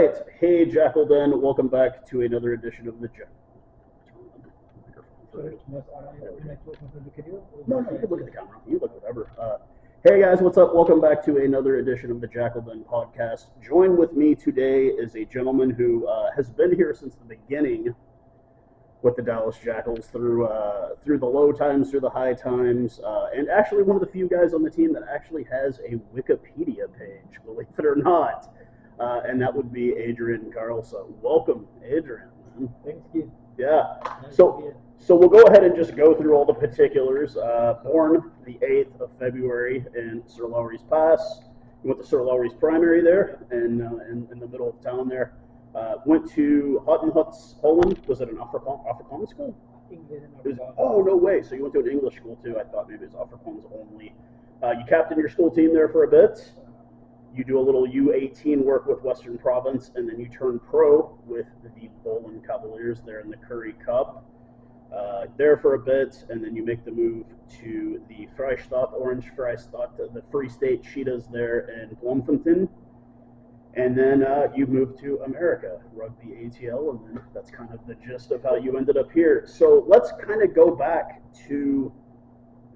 right. Hey, Jakl Den. Welcome back to another edition of the No, no, you can look at the camera. You look whatever. Hey guys, what's up? Welcome back to another edition of the Jakl Den podcast. Joined with me today is a gentleman who has been here since the beginning with the Dallas Jackals through the low times, through the high times, and actually one of the few guys on the team that actually has a Wikipedia page, believe it or not. And that would be Adriaan Carelse. Welcome, Adriaan. Thanks, kid. Yeah. So we'll go ahead and just go through all the particulars. Born the 8th of February in Sir Lowry's Pass. You went to Sir Lowry's primary there, and in the middle of town there. Went to Huttenhuts, Holland. Was it an Afrikaans school? Oh, no way. So you went to an English school too. I thought maybe it was Afrikaans only. You captained your school team there for a bit. You do a little U18 work with Western Province, and then you turn pro with the Bowling Cavaliers there in the Currie Cup. There for a bit, and then you make the move to the Vrystaat, Orange Vrystaat, the Free State Cheetahs there in Bloemfontein. And then you moved to America, Rugby ATL, and then that's kind of the gist of how you ended up here. So let's kind of go back to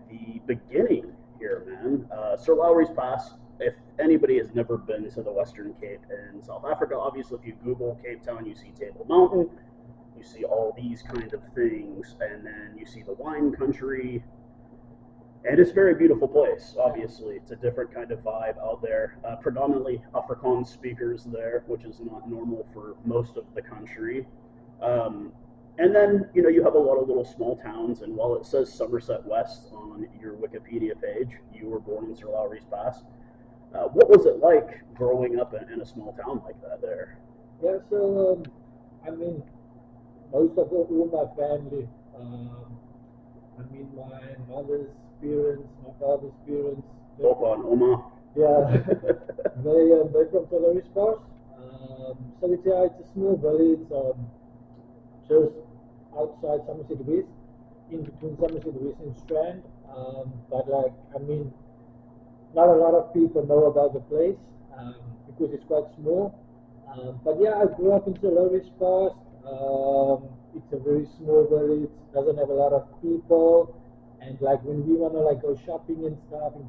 the beginning here, man. Sir Lowry's Pass. If anybody has never been to the Western Cape in South Africa, obviously if you Google Cape Town, you see Table Mountain, you see all these kind of things, and then you see the wine country, and it's a very beautiful place, obviously. It's a different kind of vibe out there. Predominantly Afrikaans speakers there, which is not normal for most of the country. And then, you have a lot of little small towns, and while it says Somerset West on your Wikipedia page, you were born in Sir Lowry's Pass. What was it like growing up in a small town like that there? Yeah, so, most of all my family, my mother's parents, my father's parents. Opa and Oma. Yeah, they're from Sir Lowry's Pass. So it's a small village, just outside Somerset West, in between Somerset West and Strand. Not a lot of people know about the place because it's quite small. But yeah, I grew up in Sir Lowry's Pass. It's a very small village, doesn't have a lot of people, and when we want to go shopping and stuff and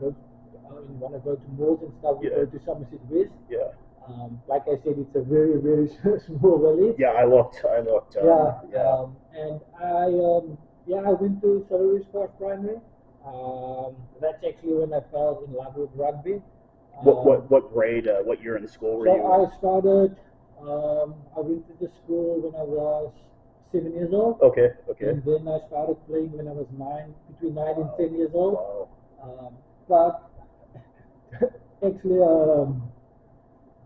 want to go to malls and stuff, we go to Somerset West. Yeah. Like I said, it's a very, very small village. Yeah, I looked. And I went to Sir Lowry's Pass Primary. That's actually when I fell in love with rugby. What grade? What year in school were you? So I went to the school when I was 7 years old. Okay. And then I started playing when I was between 9 and 10 years old. Wow. But actually,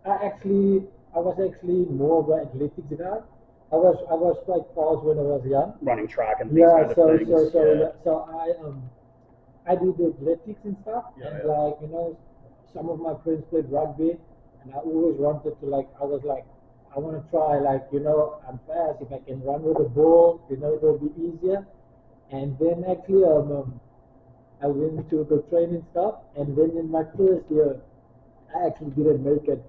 I was actually more of an athletics guy. I was quite fast when I was young. Running track and these kind of things. So I did the athletics and stuff, some of my friends played rugby, and I always wanted to I want to try, I'm fast, if I can run with the ball, it will be easier. And then actually, I went to the training stuff, and then in my first year, I actually didn't make it.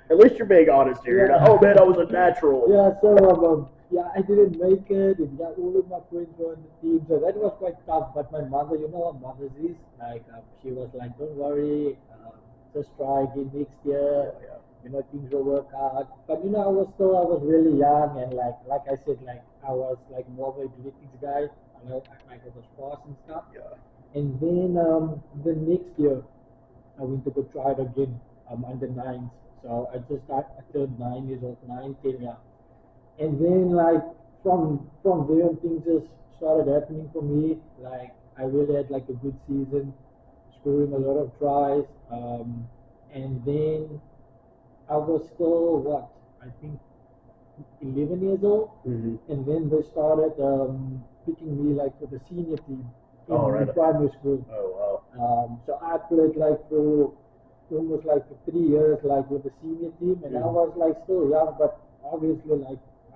At least you're being honest here. Yeah. Oh man, I was a natural. Yeah, so I didn't make it, and all of my friends were on the team, so that was quite tough. But my mother, how mothers is, she was like, don't worry, just try again next year. Yeah. Things will work out. But I was really young, and like I said, I was more of an athletics guy. I was fast and stuff. Yeah. And then the next year, I went to go try it again. Under 9s. So I turned 9 years old, 9, 10, yeah. And then from there things just started happening for me. I really had a good season, scoring a lot of tries. And then I was still I think 11 years old. Mm-hmm. And then they started picking me for the senior team in primary school. Oh wow. So I played for almost for 3 years with the senior team, and I was still young, but obviously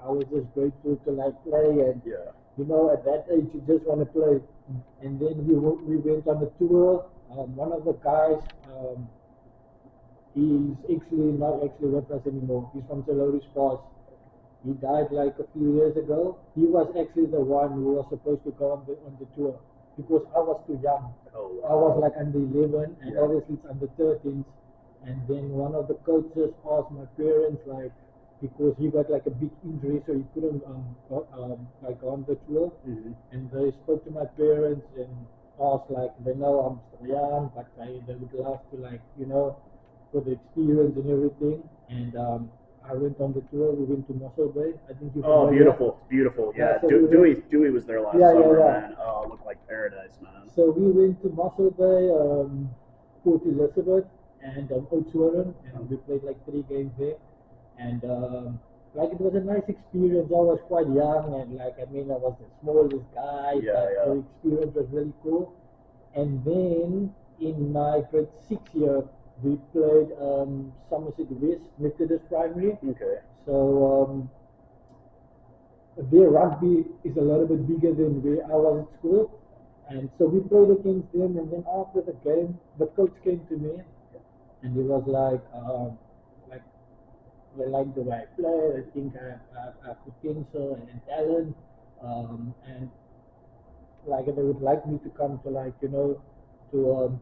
I was just grateful to play, and at that age you just want to play. And then we went on a tour. One of the guys He's actually not actually with us anymore. He's from Salori Sports. He died like a few years ago. He was actually the one who was supposed to go on the tour because I was too young. Oh, I was like under 11 and Yeah. obviously it's under 13s. And then one of the coaches asked my parents like because he got like a big injury so he couldn't like go on the tour. Mhm. And they spoke to my parents and asked like they know I'm still young but they would love to like for the experience and everything. And I went on the tour. We went to Mossel Bay. I think you. Oh, beautiful, beautiful. Yeah, So we Dewey was there last Yeah, summer, yeah. man. Oh, it looked like paradise, man. So we went to Mossel Bay, Port Elizabeth, and Oudtshoorn, and we played like 3 games there. And like it was a nice experience. I was quite young, and like I mean, I was the smallest guy, Yeah, but yeah. the experience was really cool. And then in my grade 6 year, we played Somerset West Methodist Primary. Okay. So their rugby is a little bit bigger than where I was at school. And so we played against them, and then after the game, the coach came to me, and he was like they like the way I play. I think I have potential and talent, and like they would like me to come to like to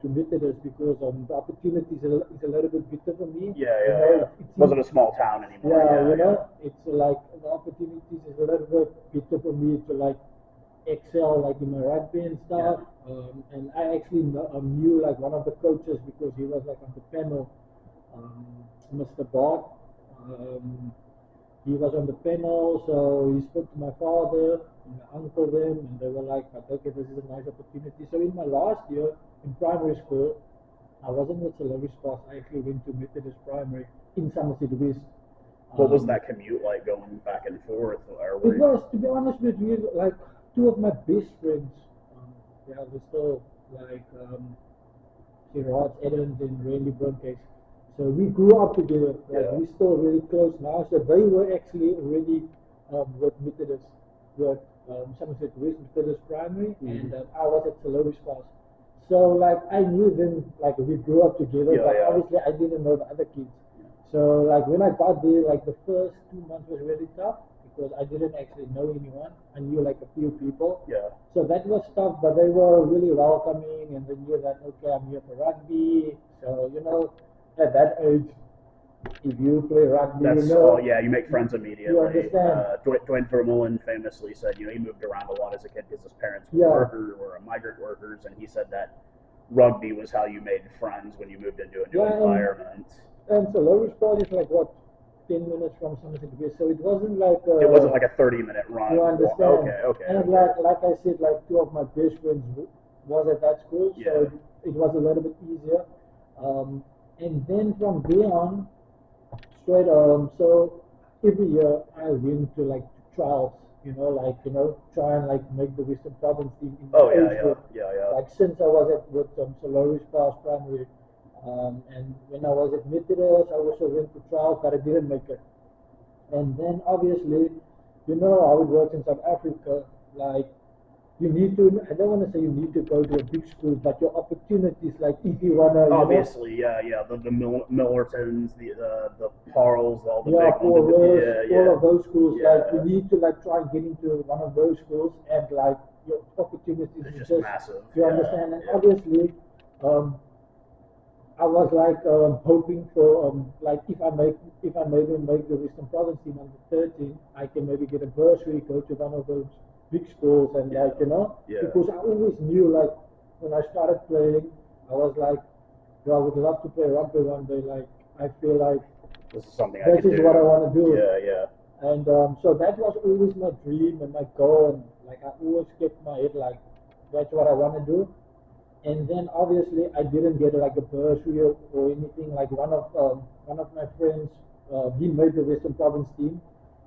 Methodist because the opportunity is a little bit better for me. Yeah, You yeah, know, yeah. Wasn't a small town anymore. Yeah, Yeah, it's like the opportunities is a little bit better for me to like excel like in my rugby and stuff. And I actually knew like one of the coaches because he was like on the panel, Mr. Bart. Um, he was on the panel, so he spoke to my father and my uncle then, and they were like, okay, this is a nice opportunity. So in my last year in primary school, I wasn't with Salary Sports. I actually went to Methodist Primary in Somerset West. What was that commute like going back and forth? Or were It was, to be honest with you, like two of my best friends. Yeah, they're still like Gerard Adams and Randy Broncos. So we grew up together. Like Yeah. we're still really close now. So they were actually already with Methodist, with Somerset West Methodist Primary, and I was at Salori Sports. So like I knew them, like we grew up together, Yeah, but yeah. obviously I didn't know the other kids. So like when I got there, like the first 2 months was really tough because I didn't actually know anyone. I knew like a few people. Yeah. So that was tough, but they were really welcoming and they knew that okay, I'm here for rugby. So at that age, if you play rugby, That's yeah. You make friends immediately. You understand. Dwayne Vermeulen famously said, he moved around a lot as a kid because his parents were migrant workers, and he said that rugby was how you made friends when you moved into a new environment. And so Lower Sport is like what 10 minutes from Somerset West, so it wasn't like It wasn't like a 30-minute run. You understand? Okay. And like I said, like two of my best friends was at that school, so it was a little bit easier. And then from there on, straight so every year I went to like trials, try and like make the Western Province team in the age group. Like since I was with Solari Spas Primary, and when I was at Methodist, I also went to trials, but I didn't make it. And then obviously, how it works in South Africa, like you need to, I don't want to say you need to go to a big school, but your opportunities, like if you want to, obviously, the Millertons, the Parles, all the big ones, all of those schools, like you need to like try and get into one of those schools, and like your opportunities is just massive. You understand? And obviously, I was like hoping for like if I maybe make the Western Province team under 13, I can maybe get a bursary, go to one of those big schools, and because I always knew like when I started playing, I was like, I would love to play rugby one day. Like I feel like this is something this is what I want to do. Yeah. And so that was always my dream and my goal, and like I always kept my head like that's what I want to do. And then obviously I didn't get like a bursary or anything. Like one of my friends, he made the Western Province team,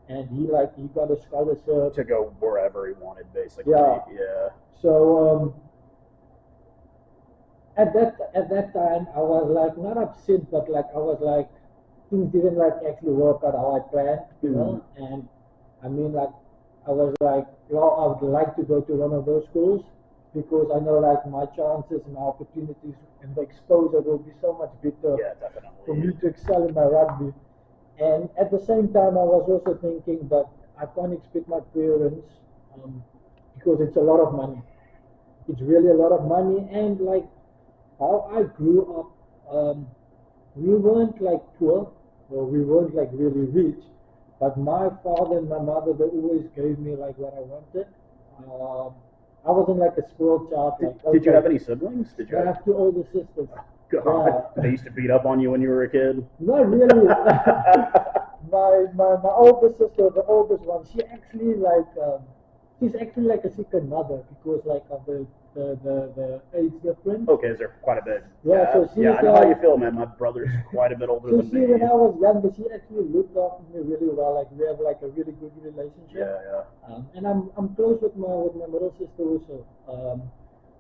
and he got a scholarship to go wherever he wanted, basically. Yeah. So at that time I was like not upset, but like I was like things didn't like actually work out how I planned, And I mean like I was like, I would like to go to one of those schools. because I know like my chances and my opportunities and the exposure will be so much better Yeah, for me definitely. to excel in my rugby. And at the same time, I was also thinking, but I can't expect my parents um, because it's a lot of money. It's really a lot of money, and like how I grew up, we weren't like poor, or we weren't like really rich, but my father and my mother they always gave me like what I wanted. Um, I wasn't like a spoiled child. Did, Like did you have okay, any siblings? Did you I have, have two older sisters. God, Yeah, they used to beat up on you when you were a kid? not really. My older sister, the oldest one, she's actually like a second mother because like of the age difference. Okay, is there quite a bit Yeah, so gap? Yeah, she's I know how you like feel, man. My brother's quite a bit older so than she when me. I was younger, she actually looked after me really well. Like we have like a really good relationship, Yeah, yeah. and I'm close with my middle sister also.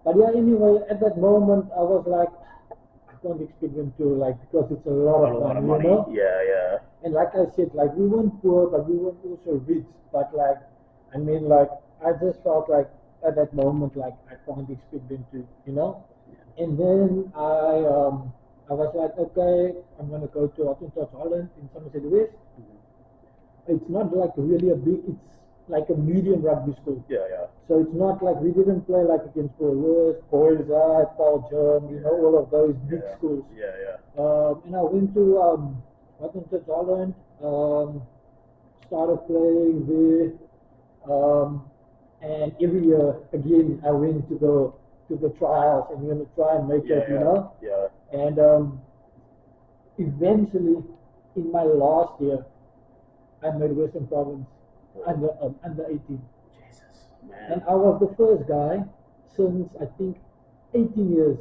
But yeah, anyway, at that moment, I was like, I can't expect them to like because it's a lot Not a of lot of money, you money. know. Yeah, yeah. And like I said, like we weren't poor, but we weren't also rich. But like, I mean, like I just felt like at that moment, like I can't expect them to, you know. And then I was like, okay, I'm gonna go to Adriaan Holland in Somerset West. It's not like really a big, it's like a medium rugby school. Yeah, yeah. So it's not like we didn't play like against Boys, Boys Eye, Paul Germ, you know, all of those big Yeah, schools. yeah, yeah. And I went to Adriaan Holland, started playing there, and every year again I went to the trials and gonna try and make Yeah, it, you yeah, know. yeah. And eventually, in my last year, I made Western Province under 18, Jesus, and man. I was the first guy since I think 18 years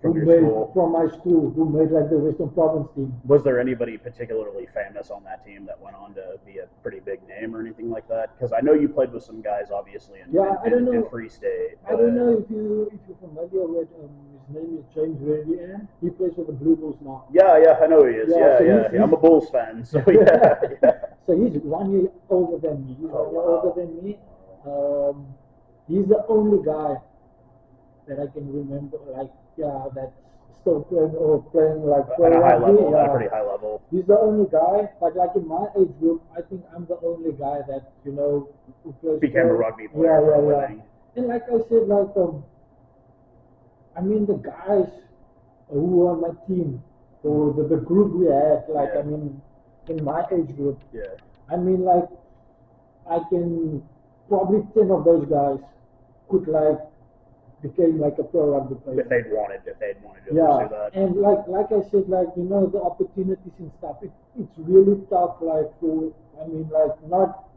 who From your made school. from my school who made like the Western Province team. Was there anybody particularly famous on that team that went on to be a pretty big name or anything like that? Because I know you played with some guys, obviously, Yeah, I don't in know. Free State, I don't but know if you're familiar with his name is James Verdian. He plays for the Blue Bulls now. yeah, yeah, I know who he is. Yeah, Yeah, so yeah, yeah. I'm a Bulls fan, so yeah, yeah. so he's 1 year older than me. He's Oh 1 year older wow. than me. Um, he's the only guy that I can remember, like, yeah, that's still playing or playing like At pro a high rugby. level, at a Yeah, pretty high level. he's the only guy. But like in my age group, I think I'm the only guy that you know who plays Became a pro. rugby Yeah, player for yeah, a yeah. living. And like I said, like I mean the guys who were on my team or the group we had, like Yeah. I mean in my age group, Yeah. I mean like I can probably 10 of those guys could like became like a pro rugby player. If they'd wanted to pursue Yeah, that. and like I said, like you know the opportunities and stuff. It's really tough. Like for I mean like not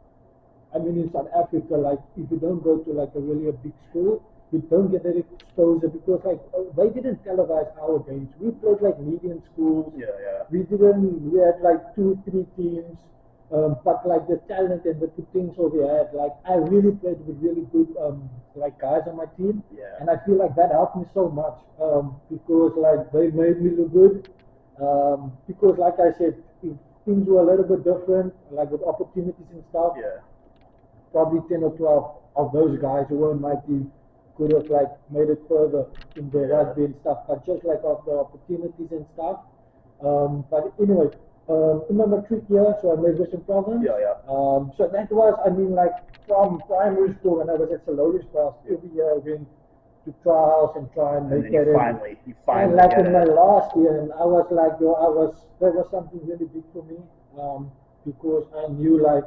I mean in South Africa like if you don't go to like a really a big school, you don't get that exposure because like they didn't televise our games. We played like medium schools. Yeah, yeah. We had like 2 3 teams. But like the talent and the potential we had, like I really played with really good like guys on my team, Yeah. and I feel like that helped me so much because like they made me look good. Because like I said, if things were a little bit different, like with opportunities and stuff, Yeah. probably 10 or 12 of those guys who were in my team could have like made it further in the Yeah. rugby and stuff. But just like of the opportunities and stuff. But anyway, in my matric year, so I made Western Province. Yeah, yeah. So that was, I mean, like from primary school when I was at Salori's class, every year I went to trials and try and And make then you that in. finally And like get in my it. last year, and I was like, yo, that was something really big for me because I knew like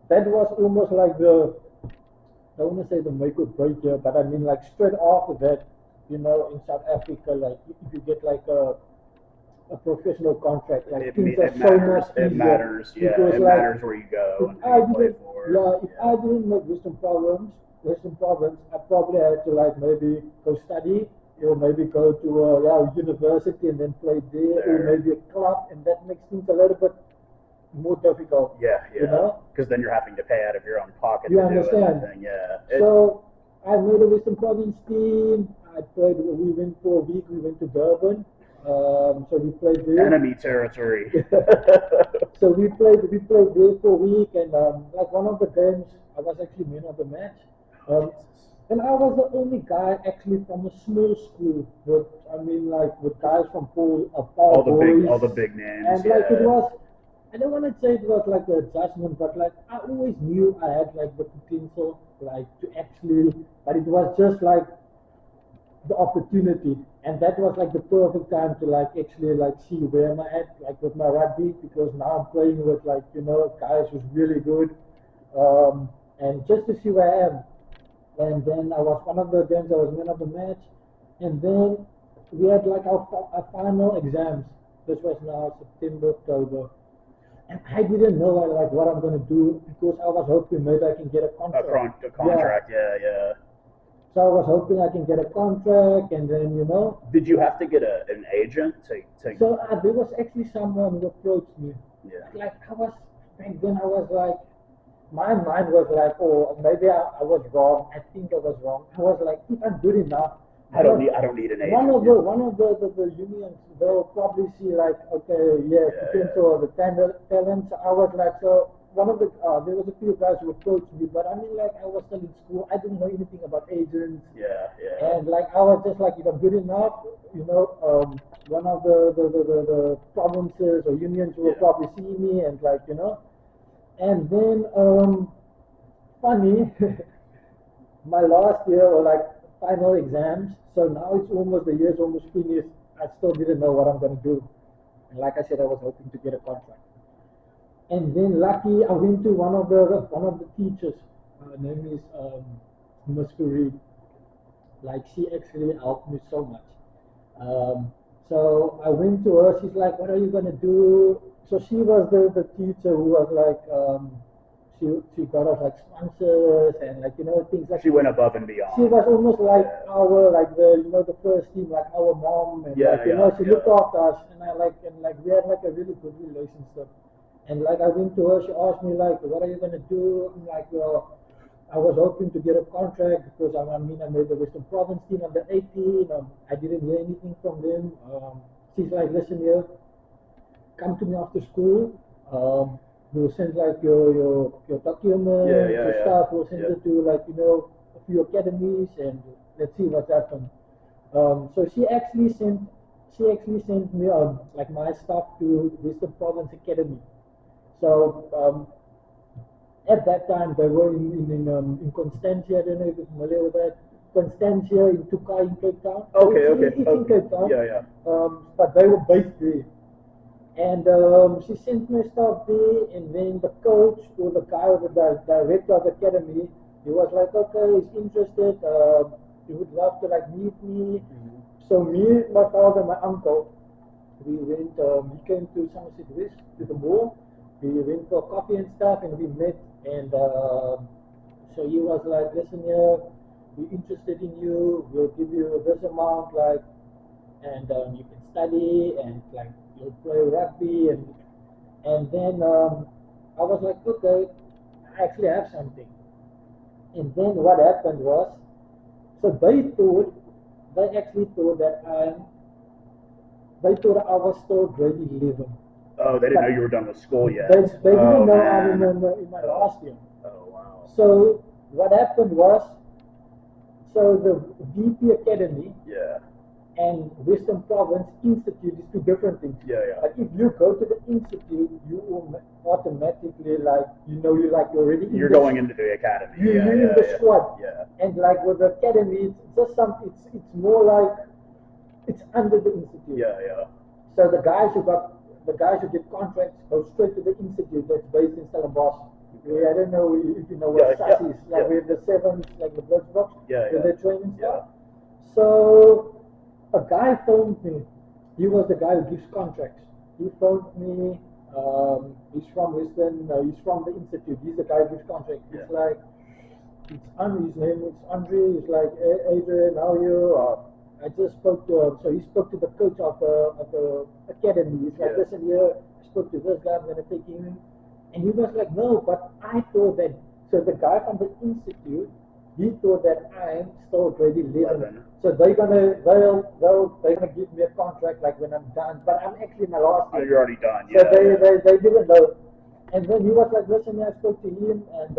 that was almost like I don't want to say the make or break year, but I mean like straight after that, you know, in South Africa, like if you get like a professional contract, like things are It so matters. much It easier matters. Yeah, because it like matters where you if go and who I you play didn't, for. yeah, if Yeah. I didn't make Western Province, I probably had to like maybe go study or maybe go to a university and then play there, or There. maybe a club, and that makes things a little bit more difficult, Yeah, you yeah. know. Because then you're having to pay out of your own pocket You to do understand? anything. Yeah. So I made a Western Province team. I played. We went for a week. We went to Durban. So we played there. Enemy territory. So we played there for a week, and like one of the games, I was actually man of the match. Um, And I was the only guy actually from a small school with, I mean, like with guys from Paul all boys, the big names. and like it Yeah. was. I don't want to say it was like an adjustment, but like I always knew I had like the potential, like to actually, but it was just like the opportunity, and that was like the perfect time to like actually like see where am I at, like with my rugby, because now I'm playing with like guys who's really good, and just to see where I am. And then I was one of the games, I was man of the match, and then we had like our final exams. This was now September, October, and I didn't know like what I'm gonna do because I was hoping maybe I can get a contract. A Yeah, contract. Yeah, yeah. so I was hoping I can get a contract, and then Did you have to get an agent to? So there was actually someone who approached me. Yeah. Like I was back then, I was like, my mind was like, oh, maybe I was wrong. I think I was wrong. I was like, if I'm good enough, I don't need an one agent. of the unions, they'll probably see like, okay, yes, Yeah, potential, the talent. So I was like, so one of the there was a few guys who approached me, but I mean, like I was still in school. I didn't know anything about agents. Yeah, yeah. And like I was just like, if I'm good enough, one of the provinces or unions will Yeah. probably see me and like, and then funny, my last year or like final exams, so now it's almost, the year's almost finished. I still didn't know what I'm gonna do. And like I said, I was hoping to get a contract. And then lucky I went to one of the teachers. Her name is Miss Fareed. Like she actually helped me so much. So I went to her. She's like, "What are you gonna do?" So she was the teacher who was like, she got us like sponsors and like things like. She went above and beyond. She was almost like Yeah. our like the first team, like our mom, and Yeah, like yeah, she yeah. looked after us, and like we had like a really good relationship. And like I went to her, she asked me like, "What are you gonna do?" I'm like, "Well, I was hoping to get a contract because I mean I made the Western Province team under 18. I didn't hear anything from them." She's like, "Listen here, come to me after school. We'll send like your documents, Yeah, yeah, your yeah. stuff. We'll send Yeah. it to like a few academies, and let's see what's happened." So she actually sent me like my stuff to Western Province Academy. So at that time they were in Constantia. I don't know if you're familiar with that. Constantia in Tukai in Cape Town. Okay, okay. It's in Cape Town. Yeah, yeah. But they were based there. And she sent me stuff there, and then the coach or the guy or the director of the academy, he was like, okay, he's interested. He would love to like meet me. Mm-hmm. So me, my father, my uncle, we went. He came to Somerset West to the mall. We went for coffee and stuff, and we met. And so he was like, listen here, we're interested in you. We'll give you this amount, like, and you can study and like you'll play rugby, and then I was like, okay, I actually have something. And then what happened was, so they actually thought that they thought I was still grade 11. Oh, they didn't know you were done with school yet. They didn't know I'm man. in my last year. Oh, wow. So what happened was, so the VP Academy Yeah. and Western Province Institute is two different things. Yeah, yeah. But if you go to the institute, you will automatically like you're like already. You're going into the academy. You're in the squad. Yeah. And like with the academy, it's just something. It's more like it's under the institute. Yeah, yeah. So the guys who get contracts go straight to the institute that's based in Stellenbosch. I don't know if you know what SAS is. Like we have the sevens, like the Bloods box. Yeah, with yeah. the training stuff. Yeah. So a guy phoned me. He was the guy who gives contracts. He phoned me. He's from Western. He's from the institute. He's the guy who gives contracts. Yeah. It's like it's Andre. His name is Andre. He's like, hey, Adriaan, how are you? I just spoke to him. So he spoke to the coach of the academy. He's like, Yeah. listen here. I spoke to this guy. I'm gonna take him. And he was like, no, but I thought that. So the guy from the institute, he thought that I'm still grade 11. So they're gonna give me a contract like when I'm done. But I'm actually in my last year. Oh, you're already done. So Yeah. they didn't know. And then he was like, listen, I spoke to him, and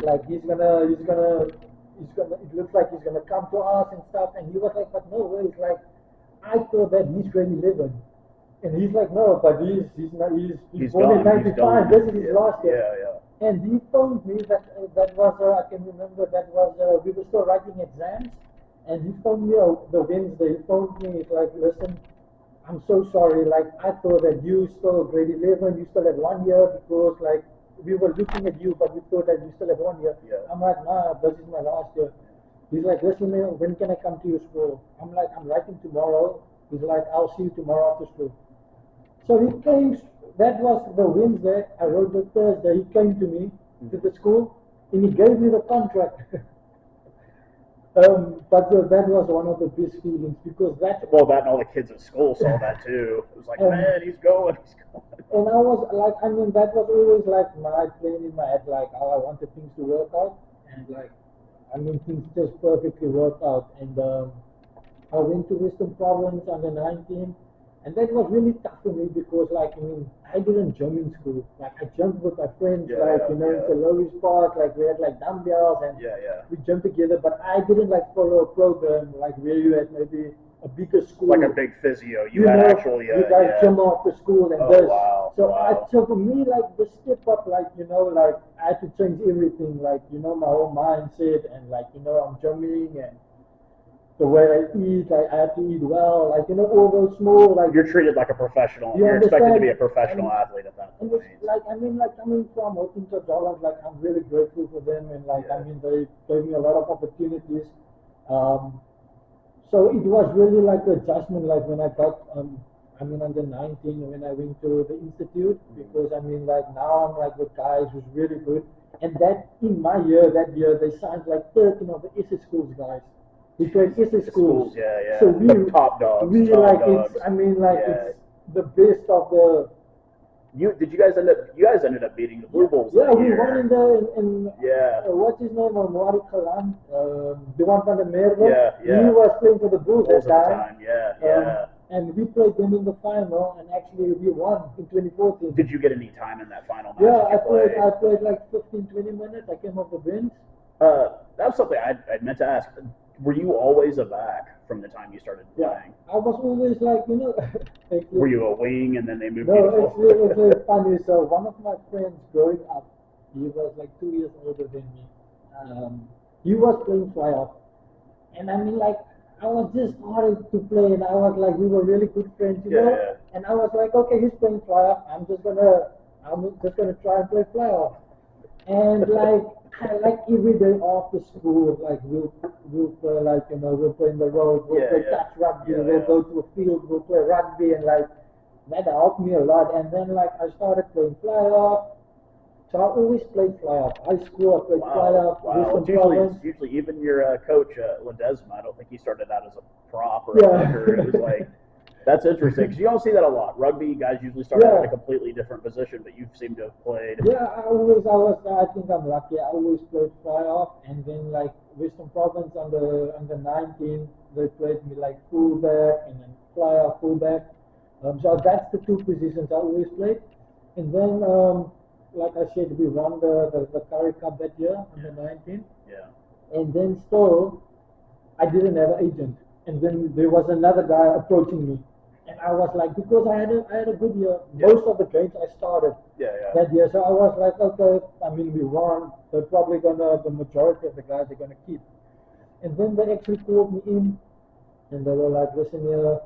like he's gonna it looks like he's gonna come to us and stuff. And he was like, but no way. It's like, I thought that he's grade 11. And he's like, no, but he's born in done. He's 95. done. This is his last year. Yeah. And he phoned me that was I can remember that was we were still writing exams, and he phoned me the Wednesday. He phoned me. He's like, listen, I'm so sorry. Like I thought that you still grade 11. You still had 1 year because like we were looking at you, but we thought that you still had 1 year. Yeah. I'm like, nah, this is my last year. He's like, listen, man, when can I come to your school? I'm like, I'm writing tomorrow. He's like, I'll see you tomorrow after school. So he came, that was the Wednesday, I wrote the Thursday, he came to me, to the school, and he gave me the contract. But that was one of the best feelings, because that... Well, that and all the kids at school saw that too. It was like, man, he's going. And I was like, I mean, that was always like my plan in my head, like how I wanted things to work out, and like, I mean, things just perfectly worked out. And I went to Western Province under 19, and that was really tough for me because, like, I mean, I didn't jump in school. Like, I jumped with my friends, in St. Louis Park, like, we had, like, dumbbells, and we jumped together, but I didn't, like, follow a program, like, where you had maybe a bigger school. Like a big physio. You had actually, you guys jump after school and this. Wow. So for me, like, the step up, like, you know, like, I had to change everything, like, you know, my whole mindset, and, like, you know, I'm jumping, and the way I eat, like, I have to eat well, like, you know, all those small, like... You're treated like a professional. You're expected to be a professional athlete at that point. Like, I mean, like, coming from working to Jackals, like, I'm really grateful for them, and, like, I mean, they gave me a lot of opportunities. So it was really like an adjustment, like, when I got, I mean, under 19, when I went to the institute, because, I mean, like, now I'm, like, with guys who's really good, and that, in my year, that year, they signed, like, 13 of the SS schools guys. We played SS schools. So we, the top dogs. We top like dogs. it's. I mean, like it's the best of the. You guys ended up beating the Blue Bulls. Yeah, that we year. won in what's his name? Moari Kalam, the one from the Merwe. He was playing for the Bulls at that time. And we played them in the final, and actually we won in 2014. Did you get any time in that final match? Yeah, I played like 15, 20 minutes. I came off the bench. That was something I meant to ask. Were you always a back from the time you started playing? I was always like, you know... Were you a wing and then they moved you to full? It's really funny. So one of my friends growing up, he was like 2 years older than me. He was playing fly-off. And I mean, like, I was just starting to play, and I was like, we were really good friends, you know? Yeah. And I was like, okay, he's playing fly-off. I'm just gonna try and play fly-off. And like every day after school, like we'll play, like, you know, we'll play in the road, we'll play touch rugby, we'll go to a field, we'll play rugby, and like that helped me a lot. And then like I started playing fly off. So I always played fly off. High school, I played fly off. It's usually even your coach Ledesma. I don't think he started out as a prop or a hooker. It was like. That's interesting, because you don't see that a lot. Rugby guys usually start out in a completely different position, but you seem to have played. Yeah, I think I'm lucky. I always played fly off, and then like Western Province under 19, they played me like fullback and then fly off fullback. So that's the two positions I always played. And then, like I said, we won the Curry Cup that year under 19. Yeah. And then still, I didn't have an agent. And then there was another guy approaching me. And I was like, because I had a good year. Most of the games I started that year. So I was like, okay, I mean, we won. They're probably the majority of the guys are gonna keep. And then they actually called me in, and they were like, listen here,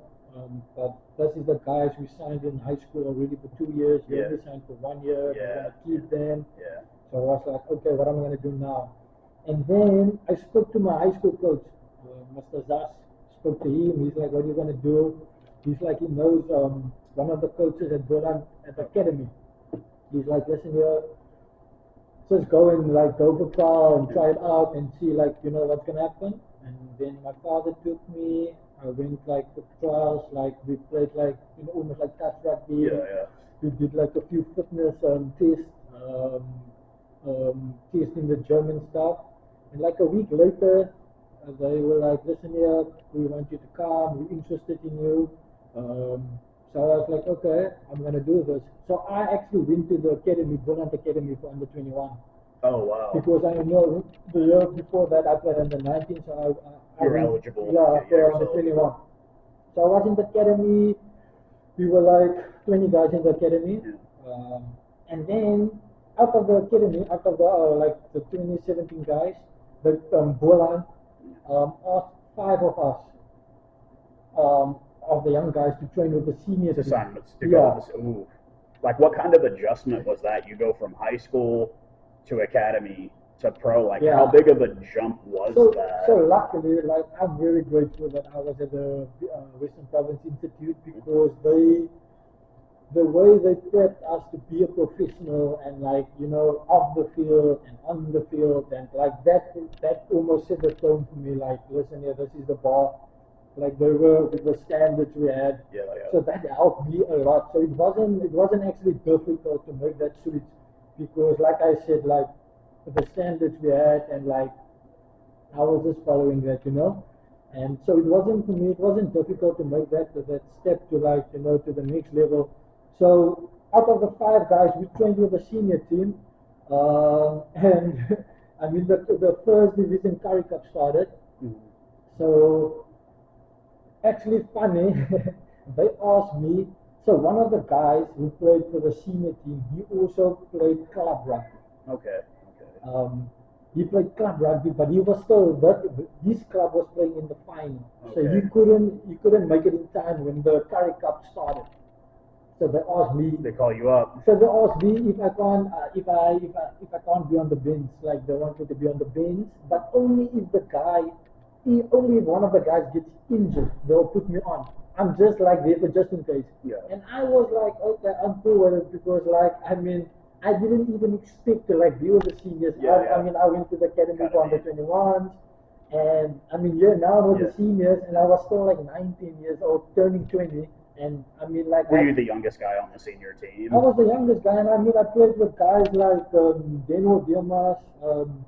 but this is the guys we signed in high school already for 2 years. We only signed for 1 year. We're gonna keep them. So I was like, okay, what am I gonna do now? And then I spoke to my high school coach, Mr. Zas. Spoke to him. He's like, what are you gonna do? He's like, he knows one of the coaches at Boland at the academy. He's like, listen here, just go and like go for trial and try it out and see, like, you know, what's gonna happen. And then my father took me. I went like for trials, like we played like, you know, almost like touch rugby. We did like a few fitness tests, testing the German stuff. And like a week later, they were like, listen here, we want you to come, we're interested in you. So I was like, okay, I'm going to do this. So I actually went to the academy, Boland Academy for under 21. Oh wow. because I know the year before that I played under 19, so I You're went, eligible. yeah, Yeah, for you're under eligible. 21. So I was in the academy. We were like 20 guys in the academy, Yeah. and then out of the academy, out of the like the 2017 guys, the Bolan asked 5 of the young guys to train with the senior To team. sign to go Yeah. with this. Ooh. Like what kind of adjustment was that? You go from high school to academy to pro. Like Yeah. how big of a jump was that? So luckily, like I'm very grateful that I was at the Western Province Institute because the way they prepped us to be a professional and like off the field and on the field and like that almost set the tone for me. Like listen here, this is the bar. Like they were with the standards we had. Yeah, yeah. So that helped me a lot. So it wasn't actually difficult to make that switch because like I said, like the standards we had and like I was just following that. And so it wasn't for me, it wasn't difficult to make that step to like, to the next level. So out of the 5 guys, we trained with the senior team. And I mean, the first division Curry Cup started. Mhm. So actually funny, they asked me, so one of the guys who played for the senior team, he also played club rugby. Okay. He played club rugby, but he was still his club was playing in the final, so Okay. he couldn't make it in time when the Curry Cup started. So they asked me. They call you up. So they asked me if I can't if I can't be on the bench, like they want me to be on the bench, but only if one of the guys gets injured, they'll put me on. I'm just like there just in case. Yeah. And I was like, okay, I'm cool with it because like I mean I didn't even expect to like be with the seniors. Yeah, yeah. I mean I went to the academy for under 21s, and I mean now with Yeah. the seniors, and I was still like 19 years old, turning 20. And I mean, like, Were you the youngest guy on the senior team? I was the youngest guy, and I mean, I played with guys like Deno Diamas,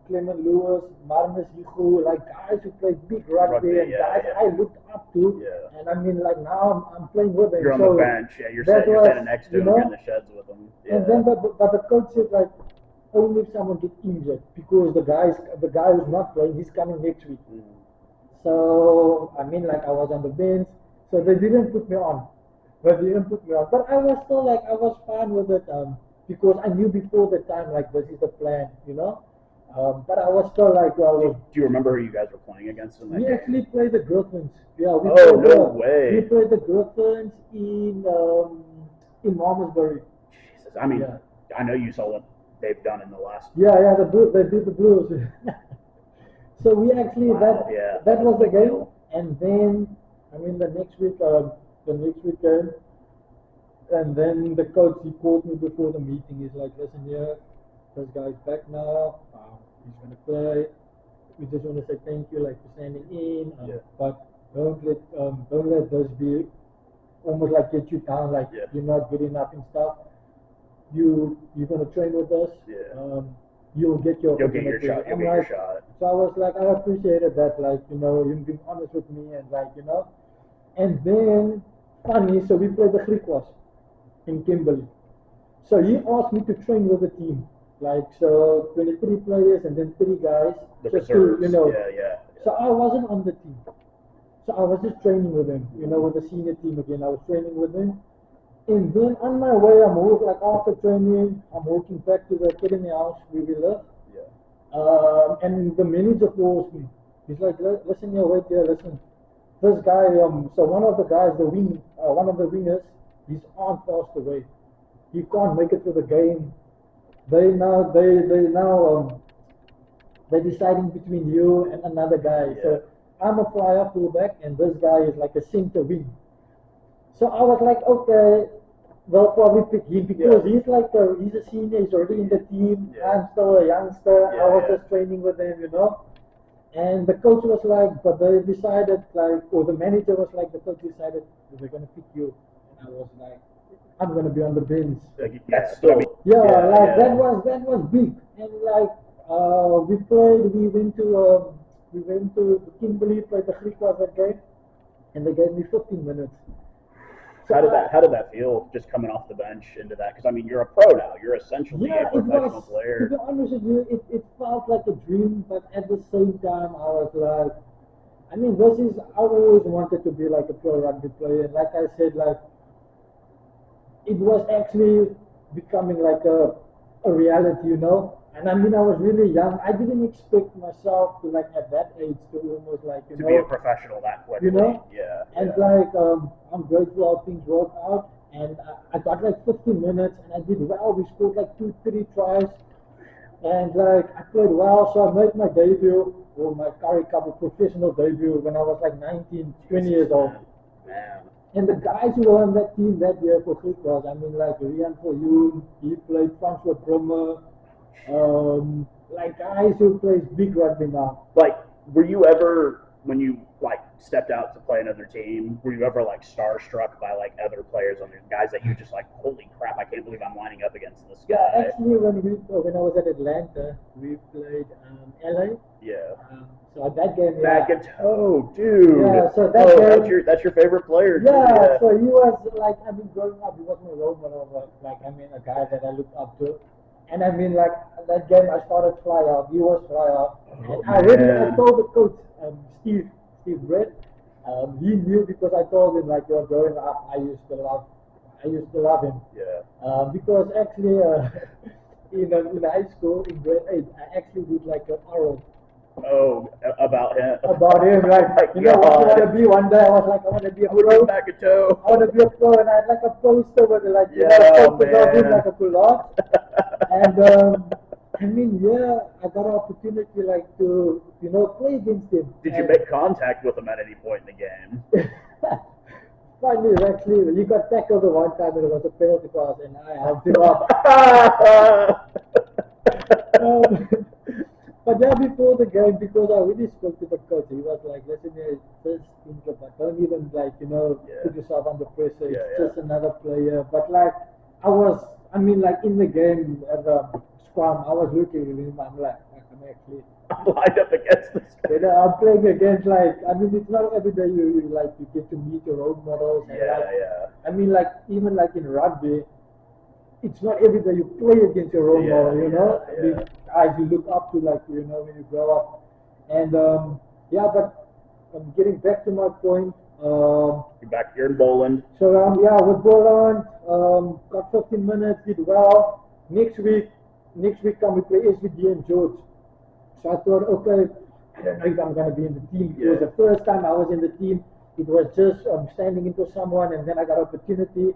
Clement Lewis, Marnus Yichu, like guys who played big rugby, and yeah, guys yeah. I looked up to. Yeah. And I mean, like now I'm playing with them. You're on so the bench. Yeah, you're that standing was, next to you him. know, You're in the sheds with him. Yeah. And then, but the coach said like, only if someone gets injured because the guy who's not playing, he's coming next week. Mhm. So I mean, like I was on the bench, so they didn't put me on. But they didn't put me on. But I was still like I was fine with it because I knew before the time like this is the plan. But I was still like Do you remember who you guys were playing against in that we game? actually played the Griffins. Yeah, we Oh, played no way. We played the Griffins in Malmesbury. Jesus, I mean, Yeah. I know you saw what they've done in the last. Yeah, they beat the Blues. So we actually Wow, yeah, that was the a big game, deal. and then I mean the next weekend, and then the coach he called me before the meeting. He's like, listen here, this guy's back now. He's gonna play. We just want to say thank you, like for standing in, Yeah. but don't let this be almost like get you down, like Yeah. you're not good enough and stuff. You're gonna train with us. Yeah. You'll get your You'll get your opportunity. shot. You'll I'm get like, your shot. so I was like, I appreciated that, like, him being honest with me and like, And then, funny, so we played the Griquas in Kimberley. So he asked me to train with the team. Like, so 23 players and then 3 guys. The just reserves. to, Yeah. So I wasn't on the team. So I was just training with him, with the senior team again. I was training with him. And then on my way, after training, I'm walking back to the academy house where we live. Yeah. And the manager calls me. He's like, listen here, wait here, listen. This guy, so one of the guys, one of the wingers, his aunt passed away. He can't make it to the game. They're deciding between you and another guy. Yeah. So I'm a flyer fullback, and this guy is like a center wing. So I was like, okay, they'll probably pick him because he's he's a senior, he's already in the team. Yeah. I'm still a youngster. Yeah, I was yeah. just training with him. And the coach was like, but they decided or the manager was like, the coach decided they're gonna pick you. And I was like, I'm gonna be on the bench. Like, that's still. That was big. And we went to Kimberley, played the Griquas that game, and they gave me 15 minutes. So How did that feel just coming off the bench into that? Because I mean, you're a pro now. You're essentially yeah, a it was. professional To player. be honest with you, it felt like a dream, but at the same time, I was like, I mean, this is I always wanted to be like a pro rugby player, and like I said, like it was actually becoming like a reality, you know. And I mean, I was really young. I didn't expect myself to like at that age to almost like To be a professional that quickly. you know. Yeah. And yeah. like I'm grateful how things worked out. And I got like 15 minutes, and I did well. We scored like 2, 3 tries, and like I played well. So I made my debut, or my Curry Cup professional debut, when I was like 19, 20 years old. Man. And the guys who were on that team that year for Griekwas, I mean, like Rian Viljoen, he played Francois Brummer, like guys who plays big rugby now. Like, were you ever, when you like stepped out to play another team, were you ever like starstruck by like other players on there, guys that you just like, holy crap, I can't believe I'm lining up against this guy? Yeah, actually, when I was at Atlanta, we played LA. Yeah. So at that game, yeah. Bagatelle, dude. Yeah, so that game, that's your favorite player. Yeah, so he was like, I mean, growing up, he was my role model, like, I mean, a guy that I looked up to. And I mean, like, that game, I started fly out. He was fly out. Oh, I told the coach, Steve Brett, he knew because I told him, like, you're growing up, I used to love him. Yeah. Because actually, in high school, in grade 8, I actually did like an oral. Oh, about him. About him, like, you know what I want to be one day. I was like, I want to be a pro. Bagatelle. I want to be a pro, and I had like a poster with like, you Yeah, know, photos of him man. like a pull-out. And I mean, yeah, I got an opportunity like to, you know, play against him. Did you make contact with him at any point in the game? Funny, actually, he got tackled the one time and it was a penalty pass, and I helped him up. But yeah, before the game, because I really spoke to the coach, he was like, listen here, just think about, don't even like, you know, put yourself under pressure. It's just another player. But like, I mean, like in the game at the scrum, I was looking at him, I'm like, I'm actually lined up against this guy. You know, I'm playing against like, I mean, it's not every day you like you get to meet your role models. And Yeah, like, yeah. I mean, like even like in rugby, it's not every day you play against your role model. You know, I mean, guys you look up to, like, you know, when you grow up. And yeah, but getting back to my point. You're back here in Boland. So yeah, with Boland, got 15 minutes, did well. Next week come we play SVD and George. So I thought, okay, I don't know if I'm going to be in the team. It was the first time I was in the team. It was just standing into someone, and then I got opportunity,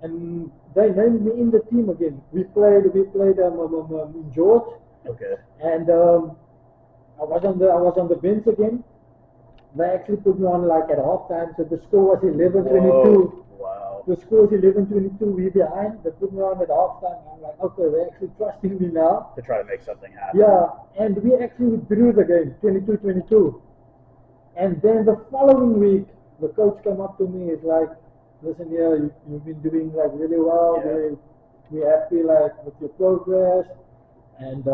and they named me in the team again. We played in George. Okay. And I was on the bench again. They actually put me on like at halftime, so the score was 11-22. Wow. The score is 11-22. We behind. They put me on at halftime. I'm like, okay, they're actually trusting me now to try to make something happen. Yeah, and we actually drew the game 22-22. And then the following week, the coach came up to me. He's like, listen here, you've been doing like really well. We're happy like with your progress, and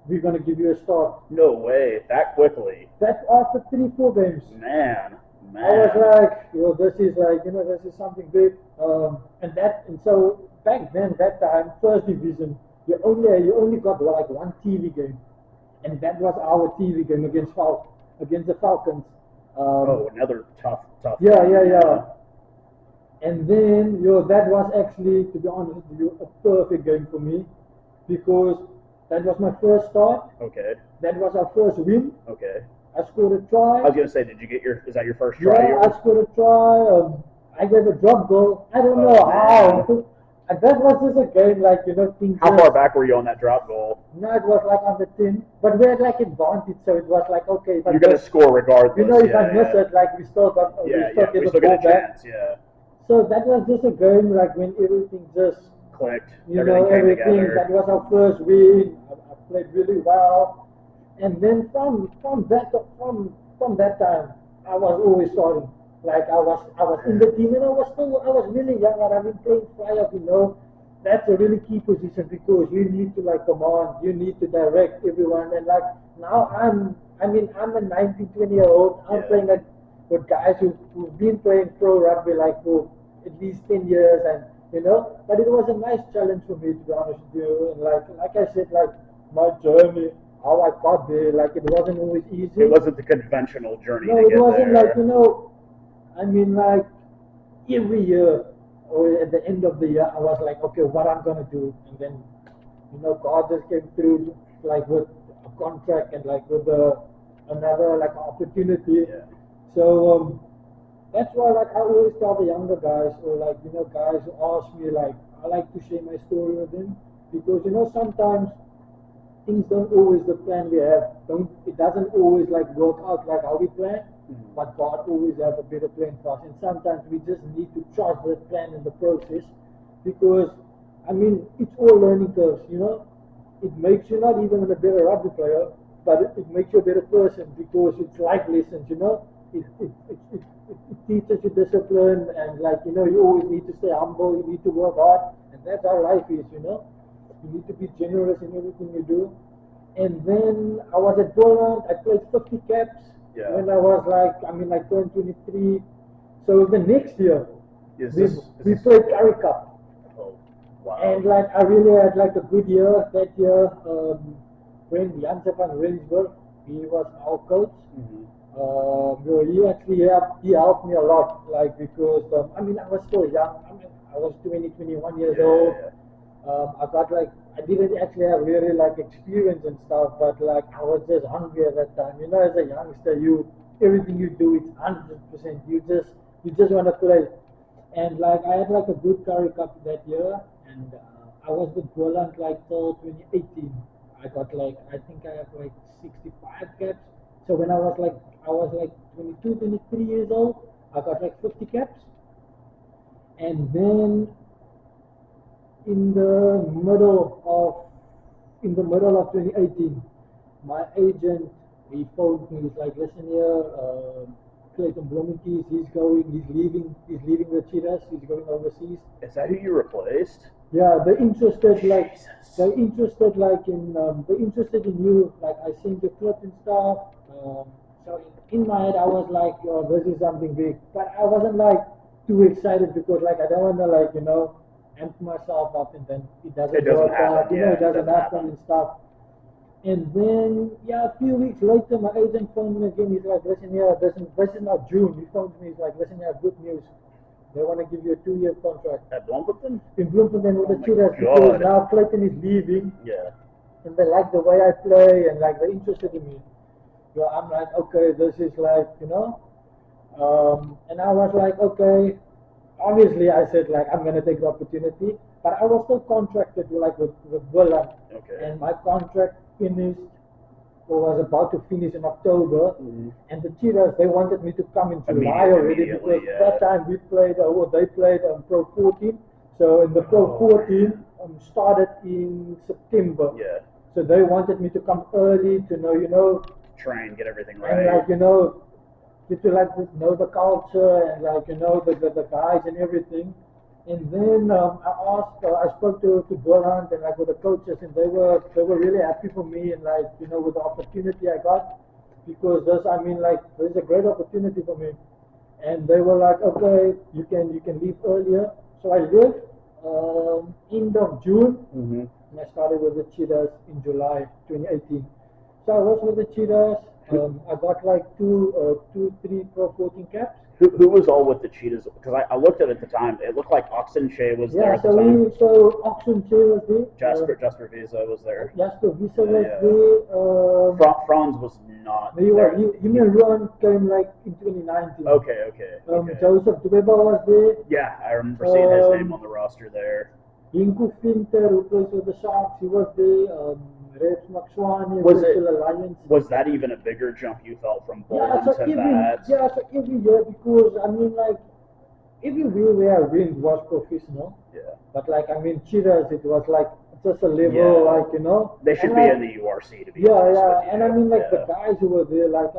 we're gonna give you a start. No way, that quickly. That after 3-4 games. Man. I was like, this is like, this is something big. And so back then, that time, first division, you only got like one TV game, and that was our TV game against the Falcons. Another tough. Yeah. And then, that was actually, to be honest with you, a perfect game for me, because that was my first start. Okay. That was our first win. Okay. I scored a try. I was going to say, is that your first try? Yeah, I scored a try. I gave a drop goal. I don't know how. And that was just a game, like, things. How far back were you on that drop goal? No, it was like on the 10. But we had like advantage, so it was like, okay. You're going to score regardless. If I miss it, like, we still get a chance, yeah. So that was just a game, like, when everything just clicked. Everything. That was our first win. I played really well. And then from that time, I was always starting. Like I was in the team, and I was really young, and I've been playing fly-half. That's a really key position, because you need to like command, you need to direct everyone. And like now I'm a 19, 20-year-old. I'm playing with guys who've been playing pro rugby like for at least 10 years, and but it was a nice challenge for me, to be honest with you. And like I said, like my journey, how I got there, like it wasn't always easy. It wasn't the conventional journey No, to it get wasn't there. like, I mean, like every year or at the end of the year, I was like, okay, what I'm gonna do, and then God just came through like with a contract and like with another like opportunity. Yeah. So that's why like I always tell the younger guys, or like guys who ask me, like I like to share my story with them, because sometimes things don't always the plan we have. It doesn't always like work out like how we plan, but God always have a better plan for us. And sometimes we just need to trust that plan in the process, because I mean it's all learning curves. It makes you not even a better rugby player, but it makes you a better person, because it's life lessons. It teaches you discipline, and like you always need to stay humble. You need to work hard, and that's how life is. You need to be generous in everything you do. And then I was at Poland. I played 50 caps when I was like, I turned 23. So the next year, we played Curry Cup. Oh, wow. And like I really had like a good year that year. When Janse van Rensburg, he was our coach. He helped me a lot, like because I was still young. I was 21 years old. I got like, I didn't actually have really like experience and stuff, but like I was just hungry at that time. As a youngster, everything you do, it's 100%. You just want to play. And like I had like a good Curry Cup that year, and I was with Poland like till 2018. I got like, I think I have like 65 caps. So when I was like 22, 23 years old, I got like 50 caps. And then in the middle of 2018, my agent, he phoned me. He's like, listen here, Clayton Bloemenkies, he's leaving the Cheetahs. He's going overseas. Is that who you replaced? Yeah, they're interested in you. Like I sent your clip and stuff. So in my head, I was like, oh, this is something big. But I wasn't like too excited, because like I don't want to like amp myself up, and then it doesn't work out. It doesn't happen and stuff. And then a few weeks later, my agent phoned me again. He's like, listen here, this is not June. He phoned me. He's like, listen here, good news. They want to give you a 2-year contract. At Bloemfontein? In Bloemfontein with the Cheetahs, because now Clayton is leaving. Yeah. And they like the way I play, and like they're interested in me. So I'm like, okay, this is like, and I was like, okay. Obviously, I said like I'm gonna take the opportunity, but I was still contracted with Willem. Okay. And my contract finished, or was about to finish in October. And the Cheetahs, they wanted me to come in July already, because that time they played Pro 14. So in the Pro 14 started in September. Yeah. So they wanted me to come early to train, get everything right. And like get to like know the culture, and like the guys and everything. And then I spoke to Burland and like with the coaches, and they were really happy for me, and like with the opportunity I got, because this is a great opportunity for me. And they were like, okay, you can leave earlier. So I left end of June, and I started with the Cheetahs in July 2018. So I was with the Cheetahs. I got like three Pro 14 caps. Who was all with the Cheetahs? Because I looked at it at the time. It looked like Oxenshea was there at the time. So Oxenshea was there. Jasper Visa was there. Jasper Visa was there. Franz was not there. there. Him and Ron came like in 2019. Okay. Joseph Dubeba was there. Yeah, I remember seeing his name on the roster there. Inko Finter, who plays with the Sharks, he was there. Reps Maxwani was still Alliance. Was that even a bigger jump you felt from Poland to that? Yeah, so every year, because like everywhere where I went was professional. Yeah. But like Cheetahs, it was like just a level, They should be in the URC to be honest with you. And the guys who were there, like